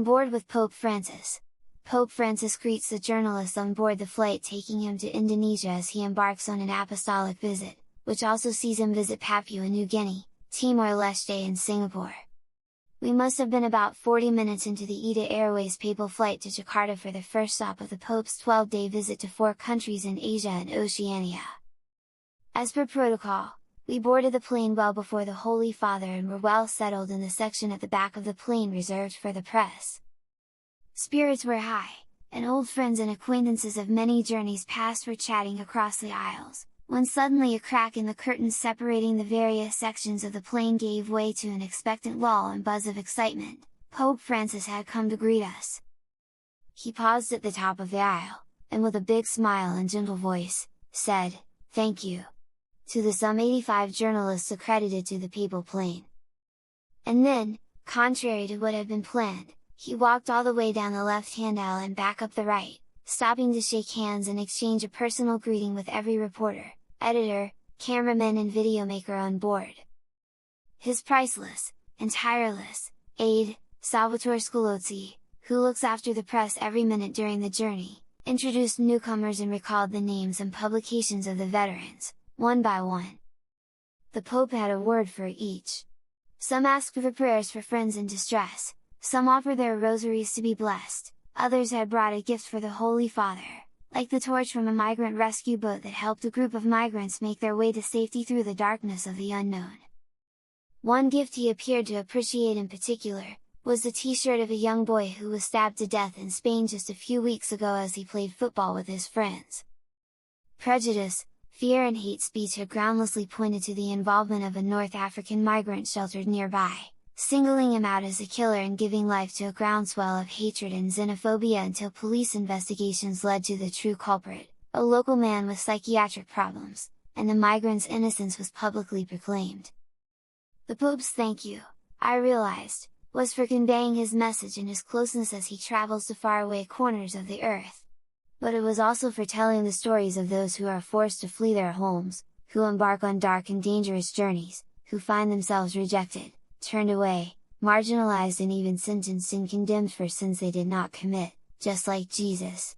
board with Pope Francis. Pope Francis greets the journalists on board the flight taking him to Indonesia as he embarks on an apostolic visit, which also sees him visit Papua New Guinea, Timor-Leste and Singapore. We must have been about 40 minutes into the ETA Airways papal flight to Jakarta for the first stop of the Pope's 12-day visit to 4 countries in Asia and Oceania. As per protocol, we boarded the plane well before the Holy Father and were well settled in the section at the back of the plane reserved for the press. Spirits were high, and old friends and acquaintances of many journeys past were chatting across the aisles, when suddenly a crack in the curtains separating the various sections of the plane gave way to an expectant lull and buzz of excitement. Pope Francis had come to greet us. He paused at the top of the aisle, and with a big smile and gentle voice, said, "Thank you," to the some 85 journalists accredited to the papal plane. And then, contrary to what had been planned, he walked all the way down the left-hand aisle and back up the right, stopping to shake hands and exchange a personal greeting with every reporter, editor, cameraman and videomaker on board. His priceless, and tireless, aide, Salvatore Scalozzi, who looks after the press every minute during the journey, introduced newcomers and recalled the names and publications of the veterans, one by one. The Pope had a word for each. Some asked for prayers for friends in distress, some offered their rosaries to be blessed, others had brought a gift for the Holy Father, like the torch from a migrant rescue boat that helped a group of migrants make their way to safety through the darkness of the unknown. One gift he appeared to appreciate in particular, was the t-shirt of a young boy who was stabbed to death in Spain just a few weeks ago as he played football with his friends. Prejudice, fear and hate speech had groundlessly pointed to the involvement of a North African migrant sheltered nearby, singling him out as a killer and giving life to a groundswell of hatred and xenophobia until police investigations led to the true culprit, a local man with psychiatric problems, and the migrant's innocence was publicly proclaimed. The Pope's thank you, I realized, was for conveying his message and his closeness as he travels to faraway corners of the earth. But it was also for telling the stories of those who are forced to flee their homes, who embark on dark and dangerous journeys, who find themselves rejected, turned away, marginalized and even sentenced and condemned for sins they did not commit, just like Jesus.